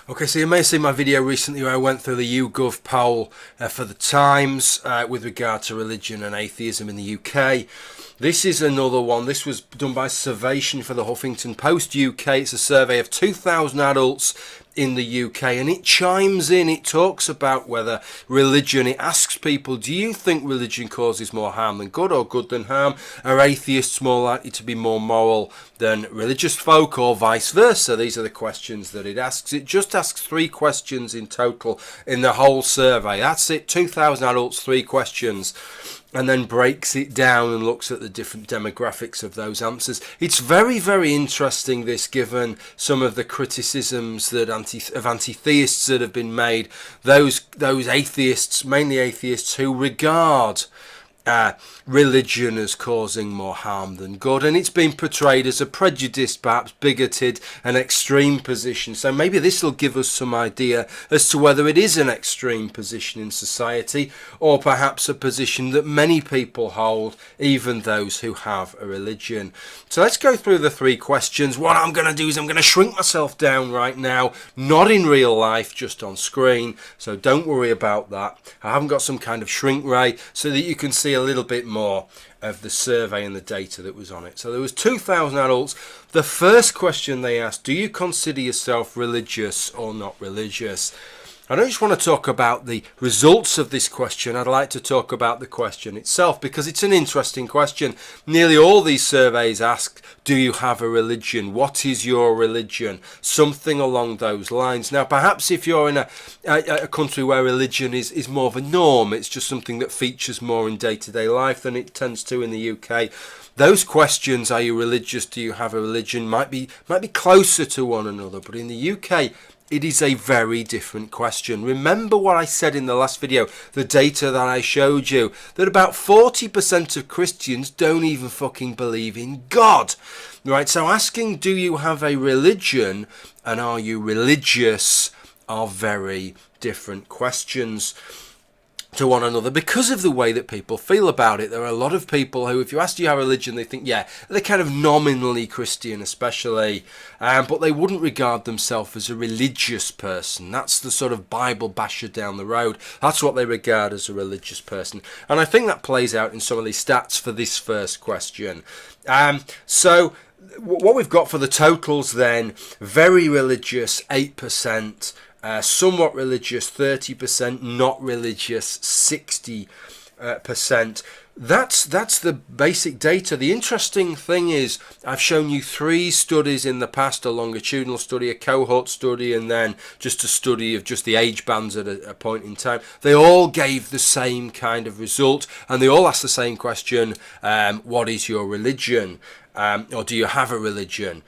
Okay, so you may have seen my video recently where I went through the YouGov poll for the Times with regard to religion and atheism in the UK. This is another one. This was done by Survation for the Huffington Post UK. It's a survey of 2,000 adults in the UK, and it chimes in, it talks about whether religion, it asks people, do you think religion causes more harm than good or good than harm? Are atheists more likely to be more moral than religious folk or vice versa? These are the questions that it asks. It just asks 3 questions in total in the whole survey. That's it, 2,000 adults, 3 questions. And then breaks it down and looks at the different demographics of those answers. It's very, very interesting, this, given some of the criticisms that of anti-theists that have been made. Those atheists, mainly atheists, who regard religion as causing more harm than good, and it's been portrayed as a prejudiced, perhaps bigoted and extreme position. So maybe this will give us some idea as to whether it is an extreme position in society, or perhaps a position that many people hold, even those who have a religion. So let's go through the 3 questions. What I'm going to do is I'm going to shrink myself down right now, not in real life, just on screen, so don't worry about that. I haven't got some kind of shrink ray, so that you can see a little bit more of the survey and the data that was on it. So there was 2,000 adults. The first question they asked, do you consider yourself religious or not religious? I don't just want to talk about the results of this question. I'd like to talk about the question itself, because it's an interesting question. Nearly all these surveys ask, do you have a religion? What is your religion? Something along those lines. Now, perhaps if you're in a country where religion is more of a norm, it's just something that features more in day-to-day life than it tends to in the UK. Those questions, are you religious, do you have a religion, might be closer to one another. But in the UK, it is a very different question. Remember what I said in the last video, the data that I showed you, that about 40% of Christians don't even fucking believe in God. Right, so asking, do you have a religion and are you religious, are very different questions to one another, because of the way that people feel about it. There are a lot of people who, if you ask do you have a religion, they think, yeah, they're kind of nominally Christian especially, but they wouldn't regard themselves as a religious person. That's the sort of Bible basher down the road. That's what they regard as a religious person. And I think that plays out in some of these stats for this first question. So what we've got for the totals then, very religious, 8%, somewhat religious, 30%, not religious, 60%. That's the basic data. The interesting thing is I've shown you 3 studies in the past, a longitudinal study, a cohort study, and then just a study of just the age bands at a point in time. They all gave the same kind of result, and they all asked the same question, what is your religion? Or do you have a religion?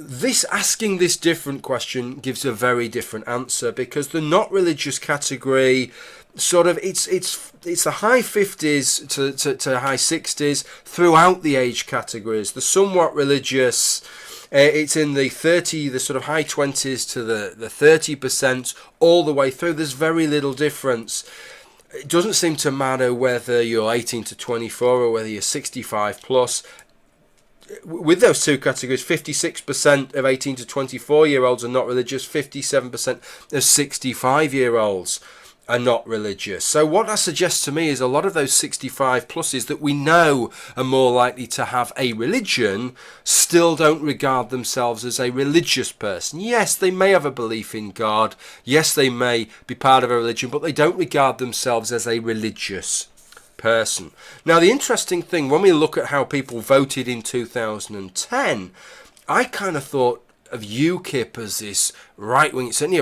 This asking this different question gives a very different answer, because the not religious category sort of it's the high 50s to high 60s throughout the age categories. The somewhat religious, it's in the sort of high 20s to the 30% all the way through. There's very little difference. It doesn't seem to matter whether you're 18 to 24 or whether you're 65 plus. With those 2 categories, 56% of 18 to 24-year-olds are not religious, 57% of 65-year-olds are not religious. So what that suggests to me is a lot of those 65 pluses that we know are more likely to have a religion still don't regard themselves as a religious person. Yes, they may have a belief in God. Yes, they may be part of a religion, but they don't regard themselves as a religious person. Now, the interesting thing, when we look at how people voted in 2010, I kind of thought of UKIP as this right wing, certainly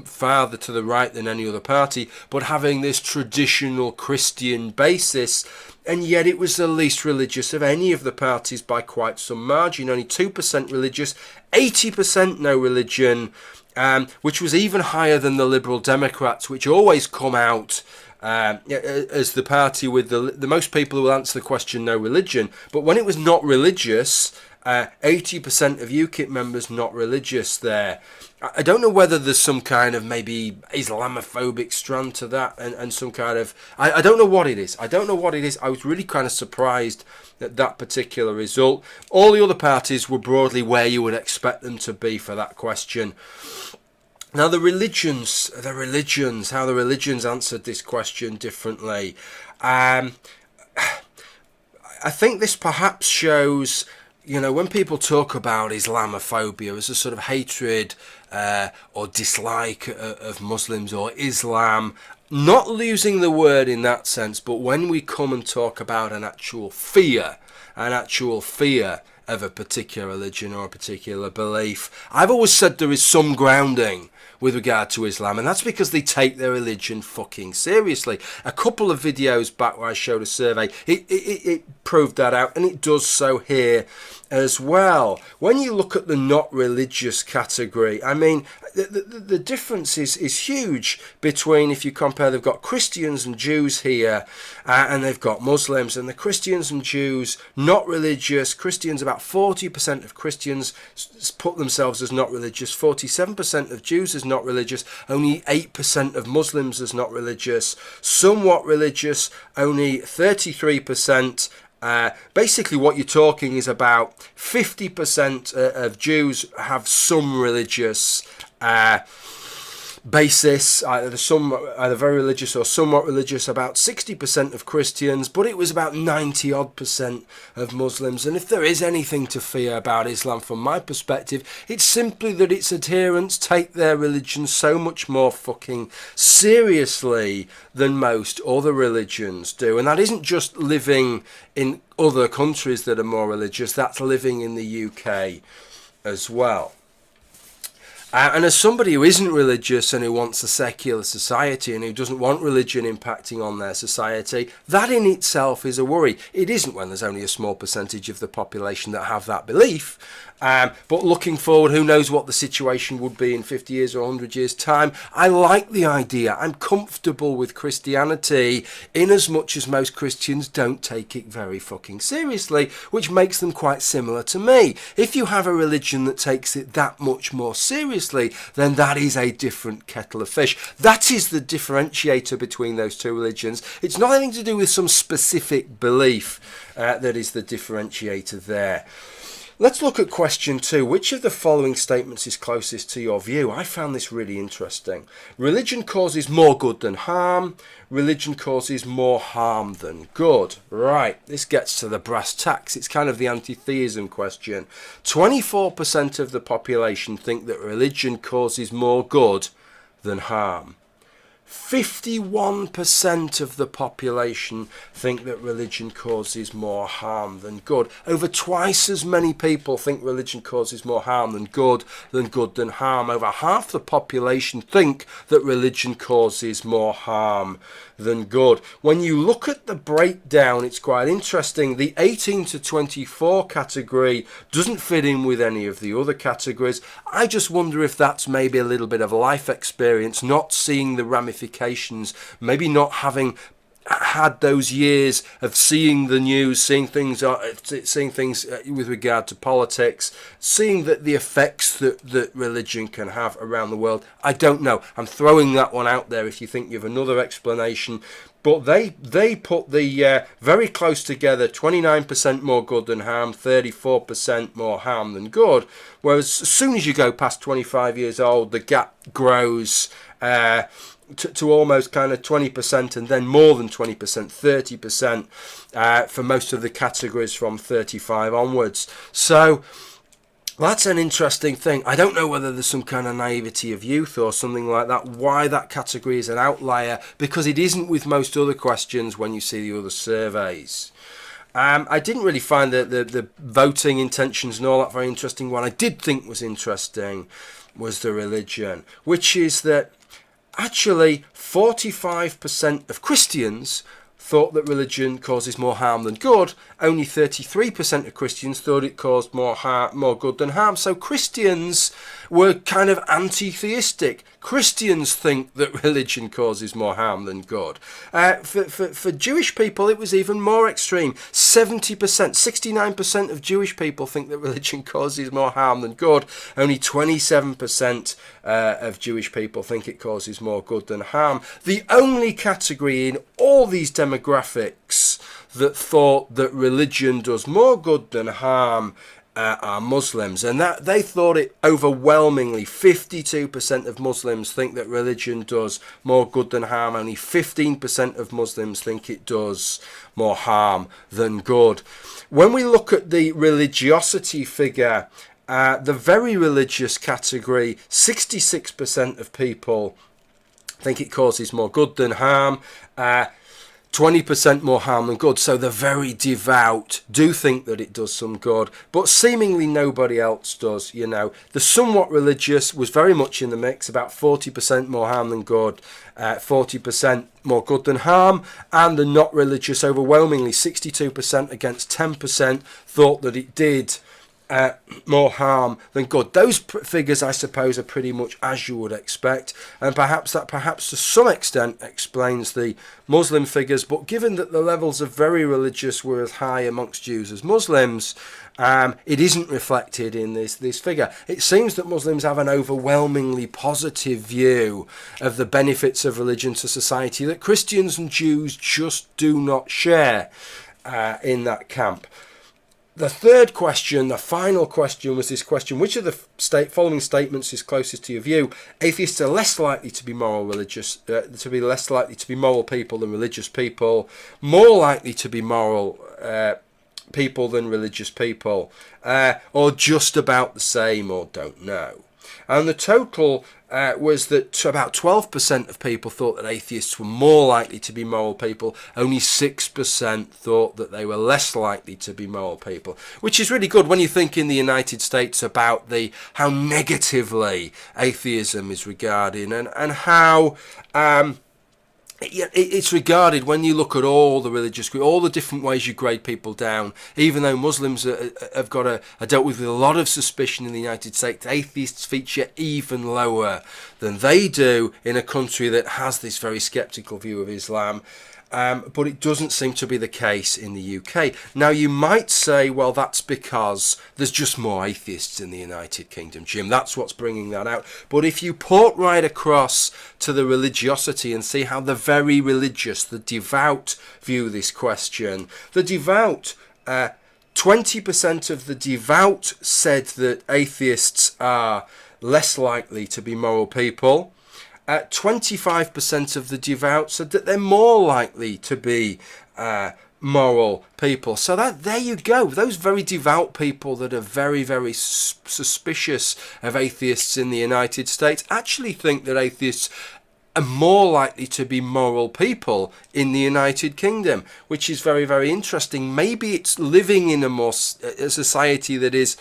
farther to the right than any other party, but having this traditional Christian basis, and yet it was the least religious of any of the parties by quite some margin. Only 2% religious, 80% no religion, which was even higher than the Liberal Democrats, which always come out as the party with the most people who will answer the question no religion. But when it was not religious, 80% of UKIP members not religious there. I don't know whether there's some kind of maybe Islamophobic strand to that, and some kind of I don't know what it is. I was really kind of surprised at that particular result. All the other parties were broadly where you would expect them to be for that question. Now the religions, how the religions answered this question differently. I think this perhaps shows, when people talk about Islamophobia as a sort of hatred or dislike of Muslims or Islam, not losing the word in that sense, but when we come and talk about an actual fear of a particular religion or a particular belief, I've always said there is some grounding with regard to Islam, and that's because they take their religion fucking seriously. A couple of videos back where I showed a survey, it proved that out, and it does so here as well. When you look at the not religious category, I mean, the difference is huge between, if you compare, they've got Christians and Jews here, and they've got Muslims, and the Christians and Jews, not religious, Christians, about 40% of Christians put themselves as not religious, 47% of Jews as not religious, only 8% of Muslims as not religious, somewhat religious, only 33%. Basically what you're talking is about 50% of Jews have some religious basis, either very religious or somewhat religious, about 60% of Christians, but it was about 90% of Muslims. And if there is anything to fear about Islam from my perspective, it's simply that its adherents take their religion so much more fucking seriously than most other religions do. And that isn't just living in other countries that are more religious, that's living in the UK as well. And as somebody who isn't religious and who wants a secular society and who doesn't want religion impacting on their society, that in itself is a worry. It isn't when there's only a small percentage of the population that have that belief. But looking forward, who knows what the situation would be in 50 years or 100 years' time. I like the idea. I'm comfortable with Christianity in as much as most Christians don't take it very fucking seriously, which makes them quite similar to me. If you have a religion that takes it that much more seriously, then that is a different kettle of fish. That is the differentiator between those two religions. It's not anything to do with some specific belief that is the differentiator there. Let's look at question 2. Which of the following statements is closest to your view? I found this really interesting. Religion causes more good than harm. Religion causes more harm than good. Right, this gets to the brass tacks. It's kind of the antitheism question. 24% of the population think that religion causes more good than harm. 51% of the population think that religion causes more harm than good. Over twice as many people think religion causes more harm than good than harm. Over half the population think that religion causes more harm than good. When you look at the breakdown, it's quite interesting. The 18 to 24 category doesn't fit in with any of the other categories. I just wonder if that's maybe a little bit of life experience, not seeing the ramifications, maybe not having had those years of seeing the news, seeing things with regard to politics, seeing that the effects that religion can have around the world. I don't know. I'm throwing that one out there if you think you have another explanation. But they put the very close together, 29% more good than harm, 34% more harm than good. Whereas as soon as you go past 25 years old, the gap grows to almost kind of 20%, and then more than 20%, 30% for most of the categories from 35 onwards. So that's an interesting thing. I don't know whether there's some kind of naivety of youth or something like that, why that category is an outlier, because it isn't with most other questions when you see the other surveys. I didn't really find the voting intentions and all that very interesting. What I did think was interesting was the religion, which is that actually 45% of Christians thought that religion causes more harm than good. Only 33% of Christians thought it caused more good than harm. So Christians were kind of anti-theistic. Christians think that religion causes more harm than good. For Jewish people, it was even more extreme. 69% of Jewish people think that religion causes more harm than good. Only 27% of Jewish people think it causes more good than harm. The only category in all these demographics that thought that religion does more good than harm are Muslims, and that they thought it overwhelmingly. 52% of Muslims think that religion does more good than harm. Only 15% of Muslims think it does more harm than good. When we look at the religiosity figure, the very religious category, 66% of people think it causes more good than harm. 20% more harm than good. So the very devout do think that it does some good, but seemingly nobody else does. The somewhat religious was very much in the mix, about 40% more harm than good, 40% more good than harm, and the not religious overwhelmingly 62% against 10% thought that it did more harm than good. Those figures, I suppose, are pretty much as you would expect, and perhaps to some extent explains the Muslim figures. But given that the levels of very religious were as high amongst Jews as Muslims, it isn't reflected in this figure. It seems that Muslims have an overwhelmingly positive view of the benefits of religion to society that Christians and Jews just do not share in that camp. The third question, the final question, was this question: which of the following statements is closest to your view? Atheists are less likely to be less likely to be moral people than religious people, more likely to be moral people than religious people, or just about the same, or don't know. And the total was that about 12% of people thought that atheists were more likely to be moral people. Only 6% thought that they were less likely to be moral people, which is really good when you think in the United States about how negatively atheism is regarded, and how it's regarded when you look at all the religious groups, all the different ways you grade people down. Even though Muslims are dealt with a lot of suspicion in the United States, atheists feature even lower than they do in a country that has this very sceptical view of Islam. But it doesn't seem to be the case in the UK. Now, you might say, well, that's because there's just more atheists in the United Kingdom, Jim. That's what's bringing that out. But if you port right across to the religiosity and see how the very religious, the devout, view this question, the devout, 20% of the devout said that atheists are less likely to be moral people. 25% of the devout said that they're more likely to be moral people. So there you go. Those very devout people that are very, very suspicious of atheists in the United States actually think that atheists are more likely to be moral people in the United Kingdom, which is very, very interesting. Maybe it's living in a society that is,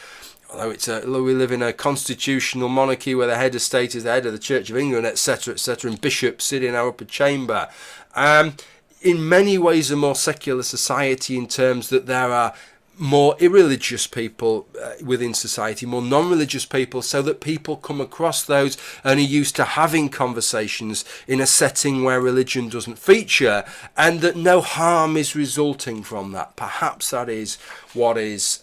although we live in a constitutional monarchy where the head of state is the head of the Church of England, etc., etc., and bishops sit in our upper chamber. In many ways, a more secular society in terms that there are more irreligious people within society, more non-religious people, so that people come across those and are used to having conversations in a setting where religion doesn't feature, and that no harm is resulting from that. Perhaps that is what is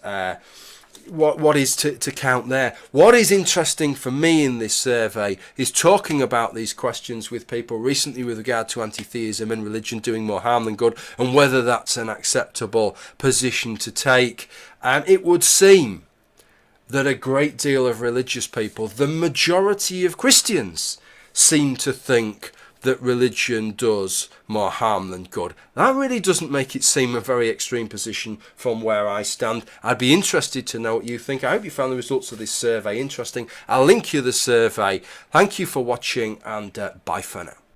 to count there. What is interesting for me in this survey is talking about these questions with people recently with regard to anti-theism and religion doing more harm than good, and whether that's an acceptable position to take. It would seem that a great deal of religious people, the majority of Christians, seem to think that religion does more harm than good. That really doesn't make it seem a very extreme position from where I stand. I'd be interested to know what you think. I hope you found the results of this survey interesting. I'll link you the survey. Thank you for watching, and bye for now.